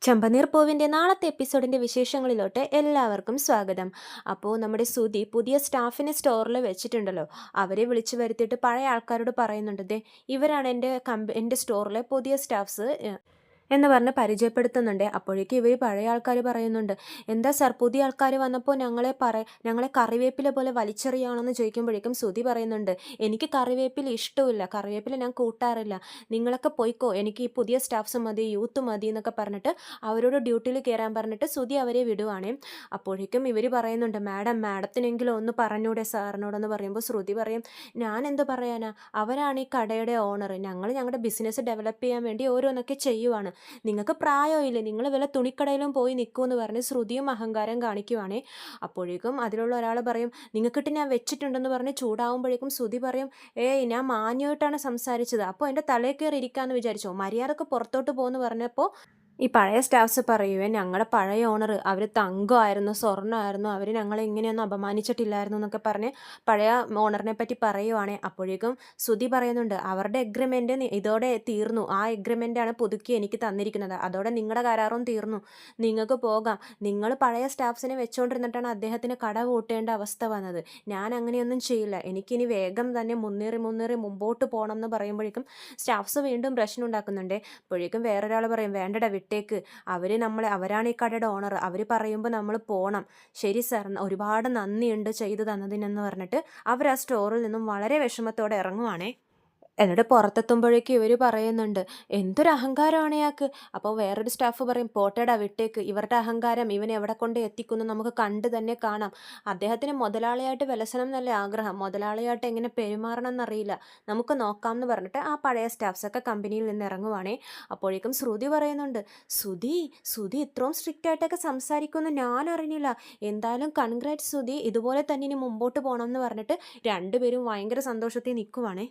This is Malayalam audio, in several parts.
ചെമ്പനീർ പൂവിൻ്റെ നാളത്തെ എപ്പിസോഡിൻ്റെ വിശേഷങ്ങളിലോട്ട് എല്ലാവർക്കും സ്വാഗതം. അപ്പോൾ നമ്മുടെ സുധി പുതിയ സ്റ്റാഫിനെ സ്റ്റോറിൽ വെച്ചിട്ടുണ്ടല്ലോ, അവരെ വിളിച്ചു വരുത്തിയിട്ട് പഴയ ആൾക്കാരോട് പറയുന്നുണ്ട്, ദേ ഇവരാണ് എൻ്റെ സ്റ്റോറിലെ പുതിയ സ്റ്റാഫ്സ് എന്ന് പറഞ്ഞ് പരിചയപ്പെടുത്തുന്നുണ്ട്. അപ്പോഴേക്കും ഇവർ പഴയ ആൾക്കാർ പറയുന്നുണ്ട്, എന്താ സാർ പുതിയ ആൾക്കാർ വന്നപ്പോൾ ഞങ്ങളെ കറിവേപ്പില പോലെ വലിച്ചെറിയാണെന്ന് ചോദിക്കുമ്പോഴേക്കും സുധി പറയുന്നുണ്ട്, എനിക്ക് കറിവേപ്പില ഇഷ്ടമില്ല, കറിവേപ്പില ഞാൻ കൂട്ടാറില്ല, നിങ്ങളൊക്കെ പോയിക്കോ, എനിക്ക് ഈ പുതിയ സ്റ്റാഫ്സ് മതി, യൂത്ത് മതി എന്നൊക്കെ പറഞ്ഞിട്ട് അവരോട് ഡ്യൂട്ടിയിൽ കയറാൻ പറഞ്ഞിട്ട് സുധി അവരെ വിടുവാണേ. അപ്പോഴേക്കും ഇവർ പറയുന്നുണ്ട്, മാഡത്തിനെങ്കിലും ഒന്ന് പറഞ്ഞൂടെ സാറിനോടെന്ന് പറയുമ്പോൾ ശ്രുതി പറയും, ഞാൻ എന്ത് പറയാനാ, അവരാണ് ഈ കടയുടെ ഓണർ, ഞങ്ങൾ ഞങ്ങളുടെ ബിസിനസ് ഡെവലപ്പ് ചെയ്യാൻ വേണ്ടി ഓരോന്നൊക്കെ ചെയ്യുവാണ്, നിങ്ങൾക്ക് പ്രായമില്ലേ, നിങ്ങൾ വല്ല തുണിക്കടയിലും പോയി നിൽക്കുമെന്ന് പറഞ്ഞ് ശ്രുതിയും അഹങ്കാരം കാണിക്കുവാണേ. അപ്പോഴേക്കും അതിലുള്ള ഒരാൾ പറയും, നിങ്ങൾക്കിട്ട് ഞാൻ വെച്ചിട്ടുണ്ടെന്ന് പറഞ്ഞ് ചൂടാവുമ്പോഴേക്കും ശ്രുതി പറയും, ഏയ് ഞാൻ മാന്യമായിട്ടാണ് സംസാരിച്ചത്, അപ്പോൾ എൻ്റെ തലയിൽ കയറി ഇരിക്കാമെന്ന് വിചാരിച്ചോ, മര്യാദക്ക് പുറത്തോട്ട് പോകുമെന്ന് പറഞ്ഞപ്പോൾ ഈ പഴയ സ്റ്റാഫ്സ് പറയുവേ, ഞങ്ങളുടെ പഴയ ഓണർ അവർ തങ്കമായിരുന്നു, സ്വർണ്ണമായിരുന്നു, അവർ ഞങ്ങളെ ഇങ്ങനെയൊന്നും അപമാനിച്ചിട്ടില്ലായിരുന്നു എന്നൊക്കെ പറഞ്ഞ് പഴയ ഓണറിനെ പറ്റി പറയുവാണേ. അപ്പോഴേക്കും ശ്രുതി പറയുന്നുണ്ട്, അവരുടെ എഗ്രിമെൻറ്റ് ഇതോടെ തീർന്നു, ആ എഗ്രിമെൻ്റാണ് പുതുക്കി എനിക്ക് തന്നിരിക്കുന്നത്, അതോടെ നിങ്ങളുടെ കരാറും തീർന്നു, നിങ്ങൾക്ക് പോകാം, നിങ്ങൾ പഴയ സ്റ്റാഫ്സിനെ വെച്ചുകൊണ്ടിരുന്നിട്ടാണ് അദ്ദേഹത്തിന് കട പൂട്ടേണ്ട അവസ്ഥ വന്നത്, ഞാൻ അങ്ങനെയൊന്നും ചെയ്യില്ല, എനിക്കിനി വേഗം തന്നെ മുന്നേറി മുമ്പോട്ട് പോകണം എന്ന് പറയുമ്പോഴേക്കും സ്റ്റാഫ്സ് വീണ്ടും പ്രശ്നം ഉണ്ടാക്കുന്നുണ്ട്. അപ്പോഴേക്കും വേറൊരാൾ പറയും, വേണ്ടട വിട്ടേക്ക്, അവരാണ് ഈ കടയുടെ ഓണർ, അവർ പറയുമ്പോൾ നമ്മൾ പോകണം, ശരി സാർ ഒരുപാട് നന്ദിയുണ്ട് ചെയ്തു തന്നതിനെന്ന് പറഞ്ഞിട്ട് അവർ ആ സ്റ്റോറിൽ നിന്നും വളരെ വിഷമത്തോടെ ഇറങ്ങുവാണേ. എന്നിട്ട് പുറത്തെത്തുമ്പോഴേക്കും ഇവർ പറയുന്നുണ്ട്, എന്തൊരു അഹങ്കാരമാണ് ഇയാൾക്ക്. അപ്പോൾ വേറൊരു സ്റ്റാഫ് പറയും, പോട്ടേടാ വിട്ടേക്ക്, ഇവരുടെ അഹങ്കാരം ഇവനെ എവിടെ കൊണ്ട് എത്തിക്കുന്നു നമുക്ക് കണ്ടു തന്നെ കാണാം, അദ്ദേഹത്തിന് മുതലാളിയായിട്ട് വിലസണം എന്നല്ലേ ആഗ്രഹം, മുതലാളിയായിട്ട് എങ്ങനെ പെരുമാറണം എന്നറിയില്ല, നമുക്ക് നോക്കാം എന്ന് പറഞ്ഞിട്ട് ആ പഴയ സ്റ്റാഫ്സൊക്കെ കമ്പനിയിൽ നിന്ന് ഇറങ്ങുവാണേ. അപ്പോഴേക്കും ശ്രുതി പറയുന്നുണ്ട്, ശ്രുതി ഇത്രയും സ്ട്രിക്റ്റ് ആയിട്ടൊക്കെ സംസാരിക്കുമെന്ന് ഞാൻ അറിഞ്ഞില്ല, എന്തായാലും കൺഗ്രാറ്റ്സ് ശ്രുതി, ഇതുപോലെ തന്നെ ഇനി മുമ്പോട്ട് പോകണം എന്ന് പറഞ്ഞിട്ട് രണ്ടുപേരും ഭയങ്കര സന്തോഷത്തിൽ നിൽക്കുവാണേ.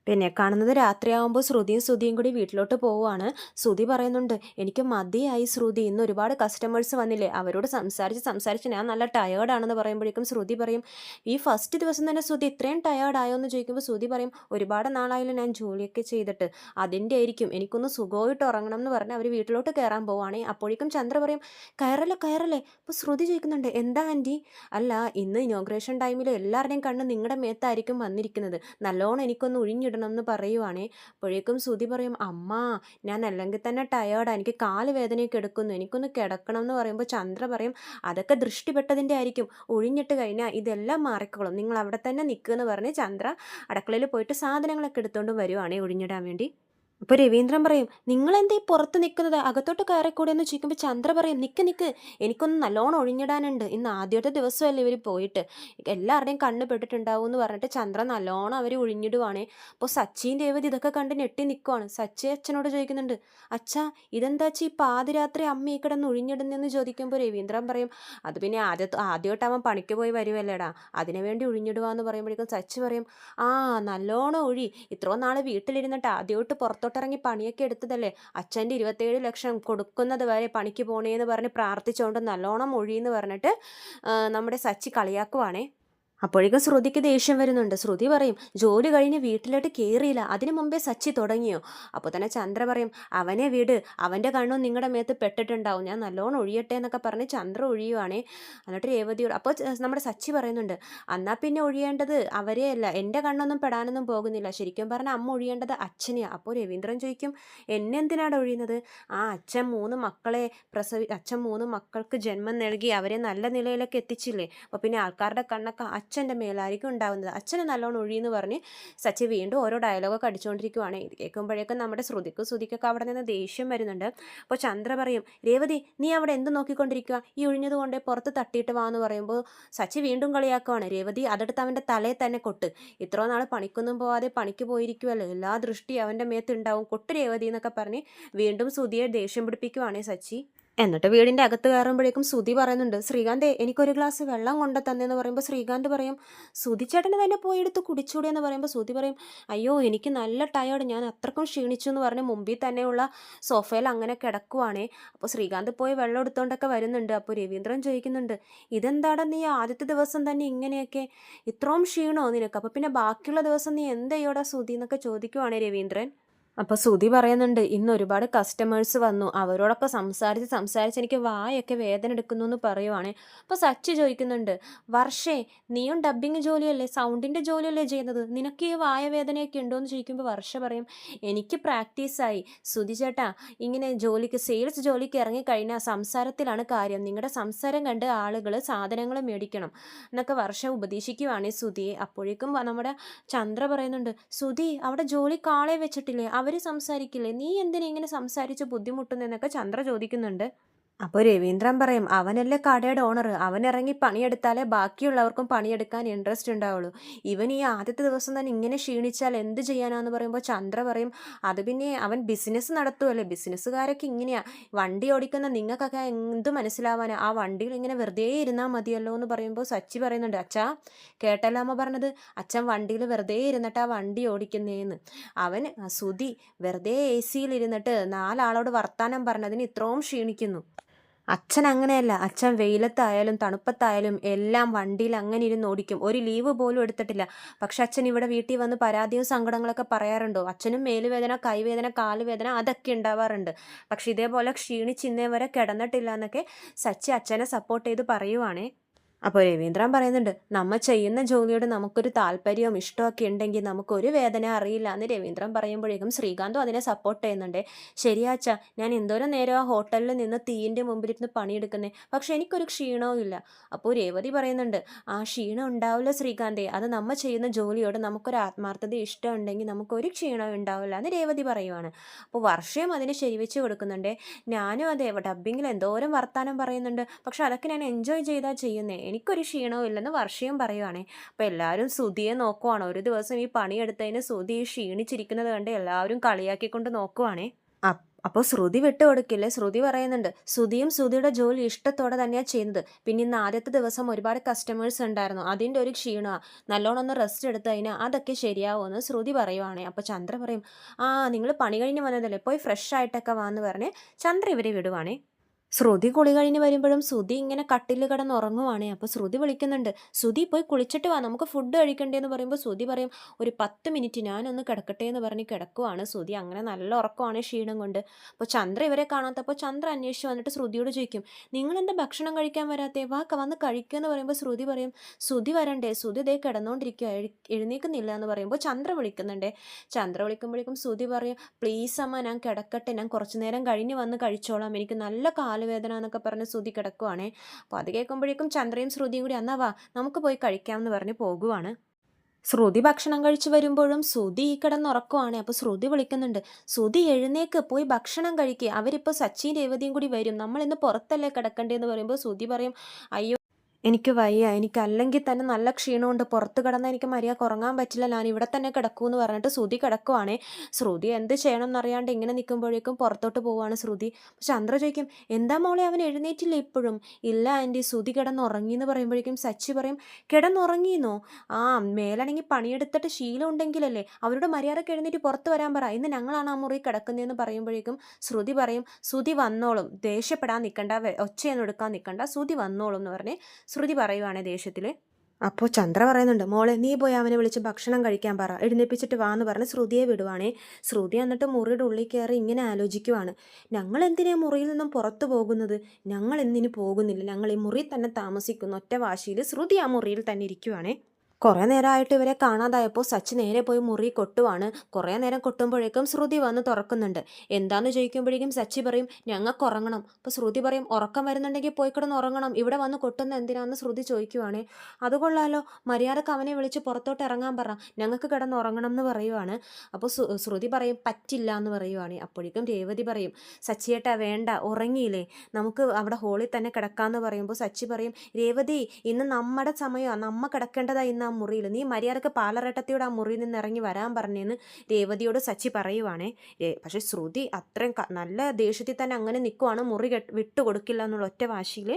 പിന്നെ കാണുന്നത് രാത്രിയാകുമ്പോൾ ശ്രുതിയും കൂടി വീട്ടിലോട്ട് പോവുകയാണ്. ശ്രുതി പറയുന്നുണ്ട്, എനിക്ക് മതിയായി ശ്രുതി, ഇന്ന് ഒരുപാട് കസ്റ്റമേഴ്സ് വന്നില്ലേ, അവരോട് സംസാരിച്ച് ഞാൻ നല്ല ടയേർഡാണെന്ന് പറയുമ്പോഴേക്കും ശ്രുതി പറയും, ഈ ഫസ്റ്റ് ദിവസം തന്നെ ശ്രുതി ഇത്രയും ടയേർഡായോ എന്ന് ചോദിക്കുമ്പോൾ ശ്രുതി പറയും, ഒരുപാട് നാളായാലും ഞാൻ ജോലിയൊക്കെ ചെയ്തിട്ട്, അതിൻ്റെ ആയിരിക്കും, എനിക്കൊന്ന് സുഖമായിട്ട് ഉറങ്ങണം എന്ന് പറഞ്ഞ് അവർ വീട്ടിലോട്ട് കയറാൻ പോവുകയാണെ. അപ്പോഴേക്കും ചന്ദ്ര പറയും, കയറല്ലേ. അപ്പോൾ ശ്രുതി ചോദിക്കുന്നുണ്ട്, എന്താ ആൻറ്റി, അല്ല ഇന്ന് ഇനോഗ്രേഷൻ ടൈമിൽ എല്ലാവരുടെയും കണ്ണ് നിങ്ങളുടെ മേത്തായിരിക്കും വന്നിരിക്കുന്നത്, നല്ലോണം എനിക്കൊന്ന് ഒഴിഞ്ഞിടണം എന്ന് പറയുവാണേ. അപ്പോഴേക്കും ശ്രുതി പറയും, അമ്മ ഞാൻ അല്ലെങ്കിൽ തന്നെ ടയേർഡാണ്, എനിക്ക് കാല് വേദനയൊക്കെ എടുക്കുന്നു, എനിക്കൊന്ന് കിടക്കണം എന്ന് പറയുമ്പോൾ ചന്ദ്ര പറയും, അതൊക്കെ ദൃഷ്ടിപ്പെട്ടതിൻ്റെ ആയിരിക്കും, ഒഴിഞ്ഞിട്ട് കഴിഞ്ഞാൽ ഇതെല്ലാം മാറിക്കോളും, നിങ്ങൾ അവിടെ തന്നെ നിൽക്കുമെന്ന് പറഞ്ഞ് ചന്ദ്ര അടുക്കളയിൽ പോയിട്ട് സാധനങ്ങളൊക്കെ എടുത്തുകൊണ്ട് വരുവാണേ ഒഴിഞ്ഞിടാൻ വേണ്ടി. അപ്പോൾ രവീന്ദ്രൻ പറയും, നിങ്ങളെന്തേ പുറത്ത് നിൽക്കുന്നത്, അകത്തോട്ട് കയറിക്കൂടെ എന്ന് ചോദിക്കുമ്പോൾ ചന്ദ്ര പറയും, നിൽക്ക്, എനിക്കൊന്ന് നല്ലോണം ഒഴിഞ്ഞിടാനുണ്ട്, ഇന്ന് ആദ്യത്തെ ദിവസമല്ലേ ഇവർ പോയിട്ട്, എല്ലാവരുടെയും കണ്ണ് പെട്ടിട്ടുണ്ടാവും എന്ന് പറഞ്ഞിട്ട് ചന്ദ്ര നല്ലോണം അവർ ഒഴിഞ്ഞിടുവാണേ. അപ്പോൾ സച്ചിൻ രേവതി ഇതൊക്കെ കണ്ട് ഞെട്ടി നിൽക്കുവാണ്. സച്ചി അച്ഛനോട് ചോദിക്കുന്നുണ്ട്, അച്ഛാ ഇതെന്താ ഈ പാതിരാത്രി അമ്മ ഈ കിടന്ന് ഒഴിഞ്ഞിടുന്നെന്ന് ചോദിക്കുമ്പോൾ രവീന്ദ്രൻ പറയും, അത് പിന്നെ ആദ്യമായിട്ട് അവൻ പണിക്ക് പോയി വരുമല്ലേടാ, അതിനു വേണ്ടി ഒഴിഞ്ഞിടുവാന്ന് പറയുമ്പോഴേക്കും സച്ചി പറയും, ആ നല്ലോണം ഒഴി, ഇത്രയും നാൾ വീട്ടിലിരുന്നിട്ട് ആദ്യമായിട്ട് പുറത്തോട്ടിറങ്ങി പണിയൊക്കെ എടുത്തതല്ലേ, അച്ഛൻ്റെ 27 ലക്ഷം കൊടുക്കുന്നത് വരെ പണിക്ക് പോണേന്ന് പറഞ്ഞ് പ്രാർത്ഥിച്ചുകൊണ്ട് നല്ലോണം ഒഴിയെന്ന് പറഞ്ഞിട്ട് നമ്മുടെ സച്ചി കളിയാക്കുവാണേ. അപ്പോഴേക്കും ശ്രുതിക്ക് ദേഷ്യം വരുന്നുണ്ട്. ശ്രുതി പറയും, ജോലി കഴിഞ്ഞ് വീട്ടിലോട്ട് കയറിയില്ല, അതിനു മുമ്പേ സച്ചി തുടങ്ങിയോ. അപ്പോൾ തന്നെ ചന്ദ്ര പറയും, അവനെ വിട്, അവൻ്റെ കണ്ണും നിങ്ങളുടെ മേത്ത് പെട്ടിട്ടുണ്ടാവും, ഞാൻ നല്ലോണം ഒഴിയട്ടെ എന്നൊക്കെ പറഞ്ഞ് ചന്ദ്ര ഒഴിയുവാണേ. എന്നിട്ട് രേവതിയോട് അപ്പോൾ നമ്മുടെ സച്ചി പറയുന്നുണ്ട്, എന്നാൽ പിന്നെ ഒഴിയേണ്ടത് അവരെയല്ല, എൻ്റെ കണ്ണൊന്നും പെടാനൊന്നും പോകുന്നില്ല, ശരിക്കും പറഞ്ഞാൽ അമ്മ ഒഴിയേണ്ടത് അച്ഛനെയാണ്. അപ്പോൾ രവീന്ദ്രൻ ചോദിക്കും, എന്നെ എന്തിനാണ് ഒഴിയുന്നത്, അച്ഛൻ 3 മക്കൾക്ക് ജന്മം നൽകി അവരെ നല്ല നിലയിലൊക്കെ എത്തിച്ചില്ലേ, അപ്പോൾ പിന്നെ ആൾക്കാരുടെ കണ്ണൊക്കെ അച്ഛൻ്റെ മേലായിരിക്കും ഉണ്ടാവുന്നത്, അച്ഛനെ നല്ലോണം ഒഴിയെന്ന് പറഞ്ഞ് സച്ചി വീണ്ടും ഓരോ ഡയലോഗൊക്കെ അടിച്ചുകൊണ്ടിരിക്കുവാണ്. ഇത് കേൾക്കുമ്പോഴേക്കും നമ്മുടെ ശ്രുതിക്കൊക്കെ അവിടെ നിന്ന് ദേഷ്യം വരുന്നുണ്ട്. അപ്പോൾ ചന്ദ്ര പറയും, രേവതി നീ അവിടെ എന്ത് നോക്കിക്കൊണ്ടിരിക്കുക, ഈ ഒഴിഞ്ഞത് കൊണ്ട് പുറത്ത് തട്ടിയിട്ട് വാ എന്ന് പറയുമ്പോൾ സച്ചി വീണ്ടും കളിയാക്കുവാണ്. രേവതി അതെടുത്ത് അവൻ്റെ തലയിൽ തന്നെ കൊട്ട്, ഇത്ര നാൾ പണിക്കൊന്നും പോവാതെ പണിക്ക് പോയിരിക്കുമല്ലോ, എല്ലാ ദൃഷ്ടി അവൻ്റെ മേത്തുണ്ടാവും, കൊട്ട് രേവതി എന്നൊക്കെ പറഞ്ഞ് വീണ്ടും ശ്രുതിയെ ദേഷ്യം പിടിപ്പിക്കുവാണേ സച്ചി. എന്നിട്ട് വീടിൻ്റെ അകത്ത് കയറുമ്പോഴേക്കും ശ്രുതി പറയുന്നുണ്ട്, ശ്രീകാന്ത് എനിക്കൊരു ഗ്ലാസ് വെള്ളം കൊണ്ട് തന്നെന്ന് പറയുമ്പോൾ ശ്രീകാന്ത് പറയും, ശ്രുതി ചേട്ടന് തന്നെ പോയി എടുത്ത് കുടിച്ചൂടെ എന്ന് പറയുമ്പോൾ ശ്രുതി പറയും, അയ്യോ എനിക്ക് നല്ല ടയേർഡ്, ഞാൻ അത്രക്കും ക്ഷീണിച്ചു എന്ന് പറഞ്ഞ് മുമ്പിൽ തന്നെയുള്ള സോഫയിൽ അങ്ങനെ കിടക്കുവാണേ. അപ്പോൾ ശ്രീകാന്ത് പോയി വെള്ളം എടുത്തുകൊണ്ടൊക്കെ വരുന്നുണ്ട്. അപ്പോൾ രവീന്ദ്രൻ ചോദിക്കുന്നുണ്ട്, ഇതെന്താടാ നീ ആദ്യത്തെ ദിവസം തന്നെ ഇങ്ങനെയൊക്കെ, ഇത്രയും ക്ഷീണോ നിനക്ക്, അപ്പോൾ പിന്നെ ബാക്കിയുള്ള ദിവസം നീ എന്ത് ചെയ്യോടാ ശ്രുതി എന്നൊക്കെ ചോദിക്കുവാണേ രവീന്ദ്രൻ. അപ്പോൾ ശ്രുതി പറയുന്നുണ്ട്, ഇന്ന് ഒരുപാട് കസ്റ്റമേഴ്സ് വന്നു. അവരോടൊക്കെ സംസാരിച്ച് സംസാരിച്ച് എനിക്ക് വായൊക്കെ വേദന എടുക്കുന്നു എന്ന് പറയുവാണേ. അപ്പോൾ സച്ചി ചോദിക്കുന്നുണ്ട്, വർഷേ നീയും ഡബ്ബിങ് ജോലിയല്ലേ, സൗണ്ടിൻ്റെ ജോലിയല്ലേ ചെയ്യുന്നത്, നിനക്ക് ഈ വായ വേദനയൊക്കെ ഉണ്ടോ എന്ന് ചോദിക്കുമ്പോൾ വർഷ പറയും, എനിക്ക് പ്രാക്ടീസായി ശ്രുതി ചേട്ടാ, ഇങ്ങനെ ജോലിക്ക് സെയിൽസ് ജോലിക്ക് ഇറങ്ങിക്കഴിഞ്ഞാൽ സംസാരത്തിലാണ് കാര്യം, നിങ്ങളുടെ സംസാരം കണ്ട് ആളുകൾ സാധനങ്ങൾ മേടിക്കണം എന്നൊക്കെ വർഷ ഉപദേശിക്കുവാണേ ശ്രുതിയെ. അപ്പോഴേക്കും നമ്മുടെ ചന്ദ്ര പറയുന്നുണ്ട്, ശ്രുതി അവിടെ ജോലിക്ക് ആളെ വെച്ചിട്ടില്ലേ, അവർ സംസാരിക്കില്ലേ, നീ എന്തിനാ ഇങ്ങനെ സംസാരിച്ച് ബുദ്ധിമുട്ടുന്നതെന്നൊക്കെ ചന്ദ്ര ചോദിക്കുന്നുണ്ട്. അപ്പോൾ രവീന്ദ്രൻ പറയും, അവനല്ലേ കടയുടെ ഓണർ, അവൻ ഇറങ്ങി പണിയെടുത്താലേ ബാക്കിയുള്ളവർക്കും പണിയെടുക്കാൻ ഇൻട്രസ്റ്റ് ഉണ്ടാവുള്ളൂ. ഇവൻ ഈ ആദ്യത്തെ ദിവസം തന്നെ ഇങ്ങനെ ക്ഷീണിച്ചാൽ എന്ത് ചെയ്യാനാന്ന് പറയുമ്പോൾ ചന്ദ്ര പറയും, അത് പിന്നെ അവൻ ബിസിനസ് നടത്തുമല്ലേ, ബിസിനസ്സുകാരൊക്കെ ഇങ്ങനെയാ, വണ്ടി ഓടിക്കുന്ന നിങ്ങൾക്കൊക്കെ എന്ത് മനസ്സിലാവാനാ, ആ വണ്ടിയിൽ ഇങ്ങനെ വെറുതെ ഇരുന്നാൽ മതിയല്ലോ എന്ന് പറയുമ്പോൾ സച്ചി പറയുന്നുണ്ട്, അച്ഛാ കേട്ടല്ലോ അമ്മ പറഞ്ഞത്, അച്ഛൻ വണ്ടിയിൽ വെറുതെ ഇരുന്നിട്ട് ആ വണ്ടി ഓടിക്കുന്നേന്ന്. അവൻ സുധി വെറുതെ AC-യിൽ ഇരുന്നിട്ട് 4 ആളോട് വർത്താനം പറഞ്ഞതിന് ഇത്രയും ക്ഷീണിക്കുന്നു. അച്ഛൻ അങ്ങനെയല്ല, അച്ഛൻ വെയിലത്തായാലും തണുപ്പത്തായാലും എല്ലാം വണ്ടിയിൽ അങ്ങനെ ഇരുന്ന് ഓടിക്കും, ഒരു ലീവ് പോലും എടുത്തിട്ടില്ല. പക്ഷെ അച്ഛൻ ഇവിടെ വീട്ടിൽ വന്ന് പരാതിയും സങ്കടങ്ങളൊക്കെ പറയാറുണ്ടോ, അച്ഛനും മേലുവേദന, കൈവേദന, കാലുവേദന അതൊക്കെ ഉണ്ടാവാറുണ്ട്. പക്ഷെ ഇതേപോലെ ക്ഷീണിച്ച് ഇന്നേ വരെ കിടന്നിട്ടില്ല എന്നൊക്കെ സച്ചി അച്ഛനെ സപ്പോർട്ട് ചെയ്ത് പറയുവാണേ. അപ്പോൾ രവീന്ദ്രൻ പറയുന്നുണ്ട്, നമ്മൾ ചെയ്യുന്ന ജോലിയോട് നമുക്കൊരു താല്പര്യവും ഇഷ്ടമൊക്കെ ഉണ്ടെങ്കിൽ നമുക്കൊരു വേദന അറിയില്ല എന്ന് രവീന്ദ്രൻ പറയുമ്പോഴേക്കും ശ്രീകാന്തും അതിനെ സപ്പോർട്ട് ചെയ്യുന്നുണ്ട്. ശരിയാച്ചാ, ഞാൻ എന്തോരം നേരം ആ ഹോട്ടലിൽ നിന്ന് തീയിൻ്റെ മുമ്പിലിരുന്ന് പണിയെടുക്കുന്നേ, പക്ഷെ എനിക്കൊരു ക്ഷീണവും ഇല്ല. അപ്പോൾ രേവതി പറയുന്നുണ്ട്, ആ ക്ഷീണം ഉണ്ടാവില്ല ശ്രീകാന്തേ, അത് നമ്മൾ ചെയ്യുന്ന ജോലിയോട് നമുക്കൊരു ആത്മാർത്ഥത ഇഷ്ടം ഉണ്ടെങ്കിൽ നമുക്കൊരു ക്ഷീണവും ഉണ്ടാവില്ല എന്ന് രേവതി പറയുവാണ്. അപ്പോൾ വർഷയും അതിനെ ശരിവെച്ച് കൊടുക്കുന്നുണ്ട്. ഞാനും അതെ, ഡബ്ബിങ്ങിൽ എന്തോരം വർത്താനം പറയുന്നുണ്ട്, പക്ഷെ അതൊക്കെ ഞാൻ എൻജോയ് ചെയ്താൽ ചെയ്യുന്നേ, എനിക്കൊരു ക്ഷീണവും ഇല്ലെന്ന് വർഷയും പറയുവാണേ. അപ്പോൾ എല്ലാവരും ശ്രുതിയെ നോക്കുവാണ്. ഒരു ദിവസം ഈ പണിയെടുത്തതിന് ശ്രുതി ക്ഷീണിച്ചിരിക്കുന്നത് കണ്ട് എല്ലാവരും കളിയാക്കിക്കൊണ്ട് നോക്കുവാണേ. അപ്പോൾ ശ്രുതി വിട്ടു കൊടുക്കില്ലേ, ശ്രുതി പറയുന്നുണ്ട്, ശ്രുതിയും ശ്രുതിയുടെ ജോലി ഇഷ്ടത്തോടെ തന്നെയാണ് ചെയ്യുന്നത്, പിന്നെ ഇന്ന് ആദ്യത്തെ ദിവസം ഒരുപാട് കസ്റ്റമേഴ്സ് ഉണ്ടായിരുന്നു, അതിൻ്റെ ഒരു ക്ഷീണമാണ്, നല്ലോണം ഒന്ന് റെസ്റ്റ് എടുത്ത് കഴിഞ്ഞാൽ അതൊക്കെ ശരിയാവുമെന്ന് ശ്രുതി പറയുവാണേ. അപ്പോൾ ചന്ദ്ര പറയും, ആ നിങ്ങൾ പണി കഴിഞ്ഞ് വന്നതല്ലേ, പോയി ഫ്രഷ് ആയിട്ടൊക്കെ വാന്ന് പറഞ്ഞ് ചന്ദ്ര ഇവരെ വിടുവാണേ. ശ്രുതി കുളി കഴിഞ്ഞ് വരുമ്പോഴും ശ്രുതി ഇങ്ങനെ കട്ടിൽ കിടന്ന് ഉറങ്ങുവാണേ. അപ്പോൾ ശ്രുതി വിളിക്കുന്നുണ്ട്, ശ്രുതി പോയി കുളിച്ചിട്ട് വാ, നമുക്ക് ഫുഡ് കഴിക്കണ്ടേന്ന് പറയുമ്പോൾ ശ്രുതി പറയും, ഒരു 10 മിനിറ്റ് ഞാനൊന്ന് കിടക്കട്ടെ എന്ന് പറഞ്ഞ് കിടക്കുവാണ് ശ്രുതി. അങ്ങനെ നല്ല ഉറക്കമാണ് ക്ഷീണം കൊണ്ട്. അപ്പോൾ ചന്ദ്ര ഇവരെ കാണാത്തപ്പോൾ ചന്ദ്ര അന്വേഷിച്ച് വന്നിട്ട് ശ്രുതിയോട് ചോദിക്കും, നിങ്ങൾ എന്താ ഭക്ഷണം കഴിക്കാൻ വരാത്തേ, വാക്ക വന്ന് കഴിക്കുക എന്ന് പറയുമ്പോൾ ശ്രുതി പറയും, ശ്രുതി വരണ്ടേ, ശ്രുതി ദേ കിടന്നുകൊണ്ടിരിക്കുക, എഴുന്നേൽക്കുന്നില്ല എന്ന് പറയുമ്പോൾ ചന്ദ്ര വിളിക്കുന്നുണ്ടേ. ചന്ദ്ര വിളിക്കുമ്പോഴേക്കും ശ്രുതി പറയും, പ്ലീസ് അമ്മ ഞാൻ കിടക്കട്ടെ, ഞാൻ കുറച്ച് നേരം കഴിഞ്ഞ് വന്ന് കഴിച്ചോളാം, എനിക്ക് നല്ല കാലുവേദന എന്നൊക്കെ പറഞ്ഞ് ശ്രുതി കിടക്കുവാണേ. അപ്പോൾ അത് കേൾക്കുമ്പോഴേക്കും ചന്ദ്രയും ശ്രുതിയും കൂടി എന്നാ വാ നമുക്ക് പോയി കഴിക്കാമെന്ന് പറഞ്ഞ് പോകുവാണ്. ശ്രുതി ഭക്ഷണം കഴിച്ച് വരുമ്പോഴും ശ്രുതി ഈ കിടന്നുറക്കുവാണ്. അപ്പോൾ ശ്രുതി വിളിക്കുന്നുണ്ട്, ശ്രുതി എഴുന്നേക്ക്, പോയി ഭക്ഷണം കഴിക്കുക, അവരിപ്പോൾ സച്ചിൻ രേവതിയും കൂടി വരും, നമ്മൾ ഇന്ന് പുറത്തല്ലേ കിടക്കണ്ടേന്ന് പറയുമ്പോൾ ശ്രുതി പറയും, അയ്യോ എനിക്ക് വയ്യ, എനിക്ക് അല്ലെങ്കിൽ തന്നെ നല്ല ക്ഷീണമുണ്ട്, പുറത്ത് കിടന്നാൽ എനിക്ക് മര്യാദക്ക് ഉറങ്ങാൻ പറ്റില്ല, ഞാൻ ഇവിടെ തന്നെ കിടക്കൂന്ന് പറഞ്ഞിട്ട് ശ്രുതി കിടക്കുവാണേ. ശ്രുതി എന്ത് ചെയ്യണം എന്നറിയാണ്ട് ഇങ്ങനെ നിൽക്കുമ്പോഴേക്കും പുറത്തോട്ട് പോവുകയാണ് ശ്രുതി. ചന്ദ്ര ചോദിക്കും, എന്താ മോളെ അവൻ എഴുന്നേറ്റില്ല ഇപ്പോഴും, ഇല്ല ആൻറ്റി ശ്രുതി കിടന്നുറങ്ങി എന്ന് പറയുമ്പോഴേക്കും സച്ചി പറയും, കിടന്നുറങ്ങിയെന്നോ, ആ മേലാണെങ്കിൽ പണിയെടുത്തിട്ട് ശീലം ഉണ്ടെങ്കിലല്ലേ, അവരോട് മര്യാദക്ക് എഴുന്നേറ്റ് പുറത്ത് വരാൻ പറ, ഇന്ന് ഞങ്ങളാണ് ആ മുറി കിടക്കുന്നതെന്ന് പറയുമ്പോഴേക്കും ശ്രുതി പറയും, ശ്രുതി വന്നോളും, ദേഷ്യപ്പെടാൻ നിൽക്കണ്ട, ഒച്ചയൊന്നും എടുക്കാൻ നിൽക്കണ്ട, ശ്രുതി വന്നോളും എന്ന് പറഞ്ഞ് ശ്രുതി പറയുവാണേ ദേഷ്യത്തിൽ. അപ്പോൾ ചന്ദ്ര പറയുന്നുണ്ട്, മോളെ നീ പോയി അവനെ വിളിച്ച് ഭക്ഷണം കഴിക്കാൻ പറ, എഴുന്നേപ്പിച്ചിട്ട് വാന്ന് പറഞ്ഞ് ശ്രുതിയെ വിടുവാണേ. ശ്രുതി എന്നിട്ട് മുറിയുടെ ഉള്ളിൽ കയറി ഇങ്ങനെ ആലോചിക്കുവാണ്, ഞങ്ങൾ എന്തിനാ മുറിയിൽ നിന്നും പുറത്തു പോകുന്നത്, ഞങ്ങൾ എന്തിനു പോകുന്നില്ല, ഞങ്ങൾ ഈ മുറിയിൽ തന്നെ താമസിക്കുന്നു, ഒറ്റ വാശിയിൽ ശ്രുതി ആ മുറിയിൽ തന്നെ ഇരിക്കുവാണേ. കുറേ നേരമായിട്ട് ഇവരെ കാണാതായപ്പോൾ സച്ചി നേരെ പോയി മുറി കൊട്ടുവാണ്. കുറേ നേരം കൊട്ടുമ്പോഴേക്കും ശ്രുതി വന്ന് തുറക്കുന്നുണ്ട്. എന്താന്ന് ചോദിക്കുമ്പോഴേക്കും സച്ചി പറയും, ഞങ്ങൾക്ക് ഉറങ്ങണം. അപ്പോൾ ശ്രുതി പറയും, ഉറക്കം വരുന്നുണ്ടെങ്കിൽ പോയി കിടന്ന് ഉറങ്ങണം, ഇവിടെ വന്ന് കൊട്ടുന്ന എന്തിനാന്ന് ശ്രുതി ചോദിക്കുവാണേ. അതുകൊള്ളാലോ, മര്യാദക്ക് അവനെ വിളിച്ച് പുറത്തോട്ട് ഇറങ്ങാൻ പറ, ഞങ്ങൾക്ക് കിടന്ന് ഉറങ്ങണം എന്ന് പറയുവാണ്. അപ്പോൾ ശ്രുതി പറയും, പറ്റില്ല എന്ന് പറയുവാണ്. അപ്പോഴേക്കും രേവതി പറയും, സച്ചിയേട്ടാ വേണ്ട, ഉറങ്ങിയില്ലേ, നമുക്ക് അവിടെ ഹോളിൽ തന്നെ കിടക്കാമെന്ന് പറയുമ്പോൾ സച്ചി പറയും, രേവതി ഇന്ന് നമ്മുടെ സമയമാണ്, നമ്മ കിടക്കേണ്ടതാണ് ഇന്ന് ആ മുറിയിൽ, നീ മര്യാദക്ക് പാലറട്ടത്തിയോട് ആ മുറിയിൽ നിന്ന് ഇറങ്ങി വരാൻ പറഞ്ഞെന്ന് രേവതിയോട് സച്ചി പറയുവാണേ. പക്ഷെ ശ്രുതി അത്രയും നല്ല ദേഷ്യത്തിൽ തന്നെ അങ്ങനെ നിൽക്കുവാണ്, മുറി വിട്ടു കൊടുക്കില്ല എന്നുള്ള ഒറ്റ വാശിയിൽ.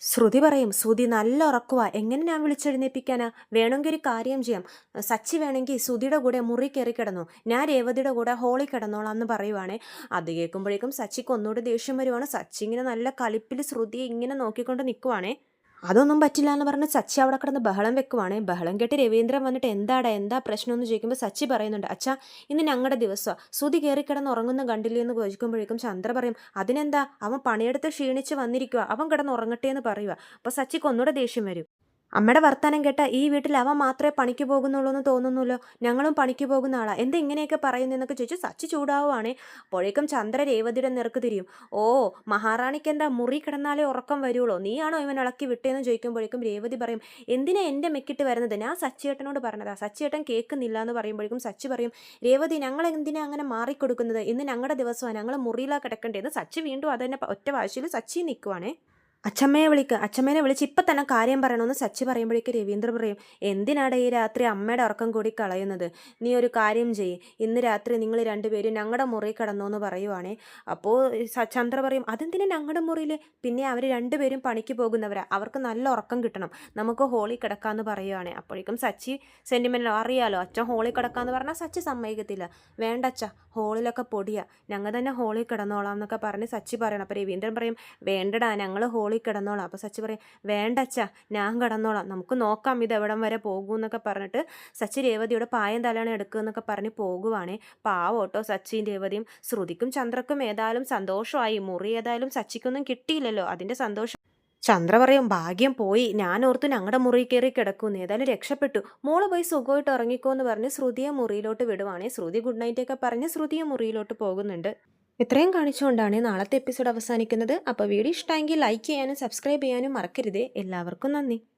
ശ്രുതി പറയും, ശ്രുതി നല്ല ഉറക്കുവാ, എങ്ങനെ ഞാൻ വിളിച്ചെഴുന്നേൽപ്പിക്കാനാ, വേണമെങ്കിൽ ഒരു കാര്യം ചെയ്യാം, സച്ചി വേണമെങ്കിൽ ശ്രുതിയുടെ കൂടെ മുറി കയറി കിടന്നു, ഞാൻ രേവതിയുടെ കൂടെ ഹോളിൽ കിടന്നോളാം എന്ന് പറയുവാണേ. അത് കേൾക്കുമ്പോഴേക്കും സച്ചിക്ക് ഒന്നുകൂടി ദേഷ്യം വരുവാണ്. സച്ചി ഇങ്ങനെ നല്ല കളിപ്പിൽ ശ്രുതിയെ ഇങ്ങനെ നോക്കിക്കൊണ്ട് നിൽക്കുവാണേ. അതൊന്നും പറ്റില്ല എന്ന് പറഞ്ഞ് സച്ചി അവിടെ കിടന്ന് ബഹളം വെക്കുവാണേ. ബഹളം കേട്ട് രവീന്ദ്രൻ വന്നിട്ട് എന്താടാ എന്താ പ്രശ്നം എന്ന് ചോദിക്കുമ്പോൾ സച്ചി പറയുന്നുണ്ട്, അച്ഛാ ഇന്ന് ഞങ്ങളുടെ ദിവസമാണ്, ശ്രുതി കയറി കിടന്ന് ഉറങ്ങുന്ന കണ്ടില്ലേ എന്ന് ചോദിക്കുമ്പോഴേക്കും ചന്ദ്ര പറയും, അതിനെന്താ, അവൻ പണിയെടുത്ത് ക്ഷീണിച്ച് വന്നിരിക്കുക, അവൻ കിടന്ന് ഉറങ്ങട്ടെ എന്ന് പറയുക. അപ്പോൾ സച്ചിക്ക് ഒന്നുകൂടെ ദേഷ്യം വരും. അമ്മയുടെ വർത്താനം കേട്ട ഈ വീട്ടിൽ അവൻ മാത്രമേ പണിക്ക് പോകുന്നുള്ളൂ എന്ന് തോന്നുന്നല്ലോ, ഞങ്ങളും പണിക്ക് പോകുന്ന ആളാ, എന്താ ഇങ്ങനെയൊക്കെ പറയുന്നതെന്നൊക്കെ ചോദിച്ചു സച്ചി ചൂടാവുകയാണേ. അപ്പോഴേക്കും ചന്ദ്ര രേവതിയുടെ നേർക്ക് തിരിയും. ഓ, മഹാറാണിക്ക് എന്താ മുറി കിടന്നാലേ ഉറക്കം വരുള്ളൂ, നീയാണോ ഇവൻ ഇളക്കി വിട്ടേന്ന് ചോദിക്കുമ്പോഴേക്കും രേവതി പറയും, എന്തിനാ എൻ്റെ മെക്കിട്ട് വരുന്നത്, ഞാൻ സച്ചിയേട്ടനോട് പറഞ്ഞതാ, സച്ചിയേട്ടൻ കേൾക്കുന്നില്ല എന്ന് പറയുമ്പോഴേക്കും സച്ചി പറയും, രേവതി ഞങ്ങൾ എന്തിനാ അങ്ങനെ മാറിക്കൊടുക്കുന്നത്, ഇന്ന് ഞങ്ങളുടെ ദിവസമാണ്, ഞങ്ങൾ മുറിയിലാണ് കിടക്കേണ്ടതെന്ന് സച്ചി വീണ്ടും അതന്നെ ഒറ്റ വാശിയിൽ സച്ചി നിൽക്കുവാണേ. അച്ഛമ്മയെ വിളിക്കുക, അച്ഛമ്മേനെ വിളിച്ച് ഇപ്പം തന്നെ കാര്യം പറയണമെന്ന് സച്ചി പറയുമ്പോഴേക്ക് രവീന്ദ്ര പറയും, എന്തിനാടെ ഈ രാത്രി അമ്മയുടെ ഉറക്കം കൂടി കളയുന്നത്, നീ ഒരു കാര്യം ചെയ്യ്, ഇന്ന് രാത്രി നിങ്ങൾ രണ്ടുപേരും ഞങ്ങളുടെ മുറി കിടന്നോ എന്ന് പറയുവാണേ. അപ്പോൾ ചന്ദ്ര പറയും, അതെന്തിനാ ഞങ്ങളുടെ മുറിയിൽ, പിന്നെ അവർ രണ്ടുപേരും പണിക്ക് പോകുന്നവരാ, അവർക്ക് നല്ല ഉറക്കം കിട്ടണം, നമുക്ക് ഹോളിൽ കിടക്കാമെന്ന് പറയുവാണേ. അപ്പോഴേക്കും സച്ചി സെൻറ്റിമെൻ്റ്, അറിയാലോ അച്ഛൻ ഹോളിൽ കിടക്കാമെന്ന് പറഞ്ഞാൽ സച്ചി സമ്മതിക്കത്തില്ല. വേണ്ട അച്ഛ, ഹോളിലൊക്കെ പൊടിയാ, ഞങ്ങൾ തന്നെ ഹോളിൽ കിടന്നോളാം എന്നൊക്കെ പറഞ്ഞ് സച്ചി പറയണം. അപ്പോൾ രവീന്ദ്രൻ പറയും, വേണ്ടടാ ഞങ്ങൾ ഹോളിൽ കിടന്നോളാം. അപ്പോൾ സച്ചി പറയും, വേണ്ട അച്ഛാ ഞാൻ കിടന്നോളാം, നമുക്ക് നോക്കാം ഇത് എവിടം വരെ പോകും എന്നൊക്കെ പറഞ്ഞിട്ട് സച്ചി രേവതിയുടെ പായം തലാണ് എടുക്കുക എന്നൊക്കെ പറഞ്ഞ് പോകുവാണേ. പാവോട്ടോ സച്ചിയും രേവതിയും. ശ്രുതിക്കും ചന്ദ്രക്കും ഏതായാലും സന്തോഷമായി, മുറി ഏതായാലും സച്ചിക്കൊന്നും കിട്ടിയില്ലല്ലോ, അതിൻ്റെ സന്തോഷം. ചന്ദ്ര പറയും, ഭാഗ്യം പോയി, ഞാൻ ഓർത്തു ഞങ്ങളുടെ മുറി കയറി കിടക്കുന്നു, ഏതായാലും രക്ഷപ്പെട്ടു, മോള് പോയി സുഖമായിട്ട് ഉറങ്ങിക്കോ എന്ന് പറഞ്ഞ് ശ്രുതിയെ മുറിയിലോട്ട് വിടുവാണേ. ശ്രുതി ഗുഡ് നൈറ്റ് ഒക്കെ പറഞ്ഞ് ശ്രുതിയെ മുറിയിലോട്ട് പോകുന്നുണ്ട്. ഇത്രയും കാണിച്ചുകൊണ്ടാണ് നാളത്തെ എപ്പിസോഡ് അവസാനിക്കുന്നത്. അപ്പോൾ വീഡിയോ ഇഷ്ടമെങ്കിൽ ലൈക്ക് ചെയ്യാനും സബ്സ്ക്രൈബ് ചെയ്യാനും മറക്കരുതേ. എല്ലാവർക്കും നന്ദി.